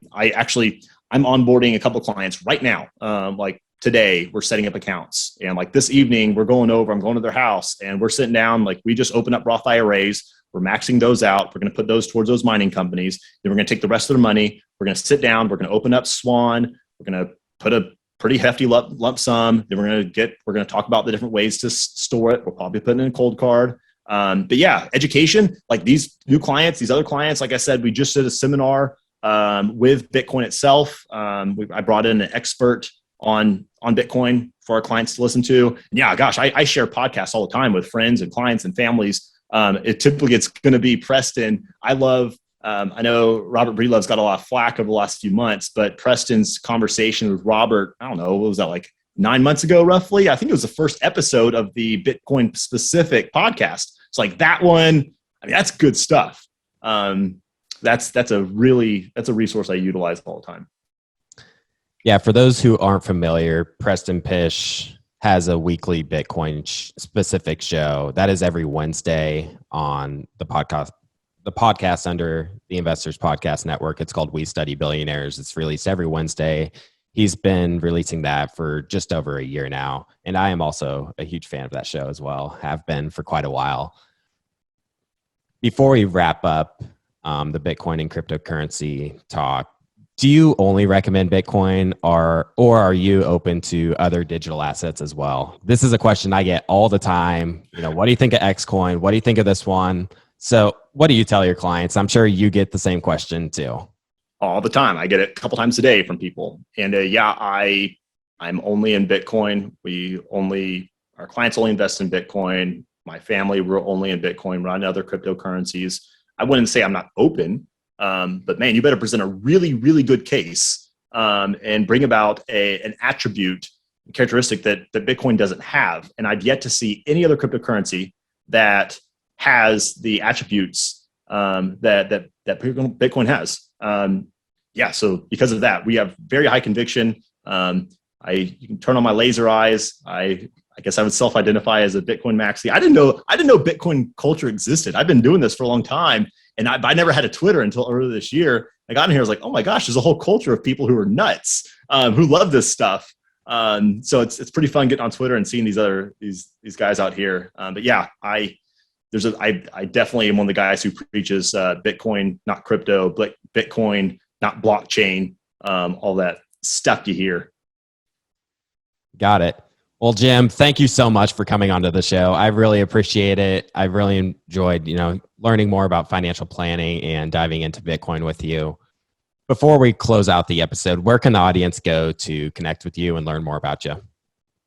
I'm onboarding a couple clients right now. Like today, we're setting up accounts, and like this evening, I'm going to their house, and we're sitting down. Like we just opened up Roth IRAs. We're maxing those out. We're going to put those towards those mining companies. Then we're going to take the rest of their money. We're going to sit down. We're going to open up Swan. We're going to put a pretty hefty lump sum. Then we're going to talk about the different ways to store it. We'll probably put it in a cold card. But yeah, education, like these new clients, these other clients, like I said, we just did a seminar with Bitcoin itself. I brought in an expert on Bitcoin for our clients to listen to. And yeah, gosh, I share podcasts all the time with friends and clients and families. It's going to be Preston. I know Robert Breedlove's got a lot of flack over the last few months, but Preston's conversation with Robert, I don't know, what was that, like 9 months ago, roughly? I think it was the first episode of the Bitcoin specific podcast. It's like that one. I mean, that's good stuff. That's a resource I utilize all the time. Yeah, for those who aren't familiar, Preston Pish has a weekly Bitcoin specific show that is every Wednesday on the podcast under the Investors Podcast Network. It's called We Study Billionaires. It's released every Wednesday. He's been releasing that for just over a year now. And I am also a huge fan of that show as well, have been for quite a while. Before we wrap up the Bitcoin and cryptocurrency talk, do you only recommend Bitcoin or are you open to other digital assets as well? This is a question I get all the time. What do you think of X coin? What do you think of this one? So what do you tell your clients? I'm sure you get the same question too. All the time. I get it a couple times a day from people. And I'm only in Bitcoin. Our clients only invest in Bitcoin. My family, we're only in Bitcoin. We're not in other cryptocurrencies. I wouldn't say I'm not open, but man, you better present a really, really good case and bring about an attribute, characteristic that Bitcoin doesn't have. And I've yet to see any other cryptocurrency that has the attributes that Bitcoin has. So because of that, we have very high conviction. You can turn on my laser eyes. I guess I would self-identify as a Bitcoin maxi. I didn't know Bitcoin culture existed. I've been doing this for a long time, and I never had a Twitter until earlier this year. I got in here, I was like, oh my gosh, there's a whole culture of people who are nuts, who love this stuff. So it's pretty fun getting on Twitter and seeing these guys out here. But yeah, I definitely am one of the guys who preaches Bitcoin, not crypto, but Bitcoin, not blockchain, all that stuff you hear. Got it. Well, Jim, thank you so much for coming onto the show. I really appreciate it. I really enjoyed, learning more about financial planning and diving into Bitcoin with you. Before we close out the episode, where can the audience go to connect with you and learn more about you?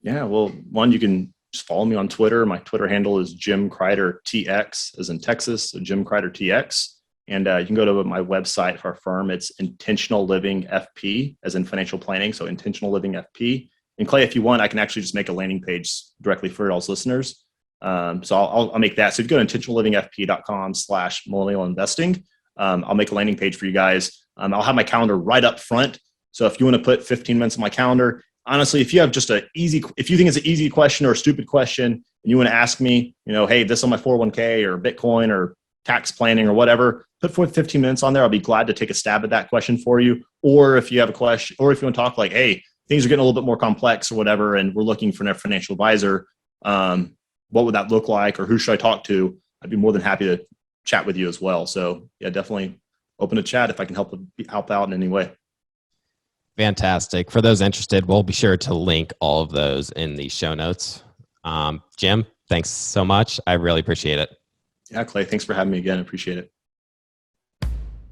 Yeah, well, one, you can just follow me on Twitter. My Twitter handle is Jim Crider TX, as in Texas, so Jim Crider TX. And you can go to my website for our firm. It's Intentional Living FP, as in financial planning. So Intentional Living FP. And Clay, if you want, I can actually just make a landing page directly for y'all's listeners. So I'll make that. So if you go to intentionallivingfp.com/millennial investing, I'll make a landing page for you guys. I'll have my calendar right up front. So if you want to put 15 minutes on my calendar, honestly, if you have just if you think it's an easy question or a stupid question and you want to ask me, hey, this on my 401k or Bitcoin or tax planning or whatever, put forth 15 minutes on there. I'll be glad to take a stab at that question for you. Or if you have a question, or if you want to talk like, hey, things are getting a little bit more complex or whatever, and we're looking for a financial advisor, what would that look like, or who should I talk to? I'd be more than happy to chat with you as well. So yeah, definitely open to chat if I can help out in any way. Fantastic. For those interested, we'll be sure to link all of those in the show notes. Jim, thanks so much. I really appreciate it. Yeah, Clay, thanks for having me again. I appreciate it.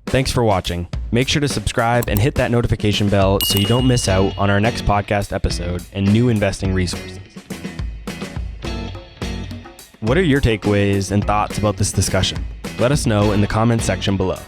Thanks for watching. Make sure to subscribe and hit that notification bell so you don't miss out on our next podcast episode and new investing resources. What are your takeaways and thoughts about this discussion? Let us know in the comments section below.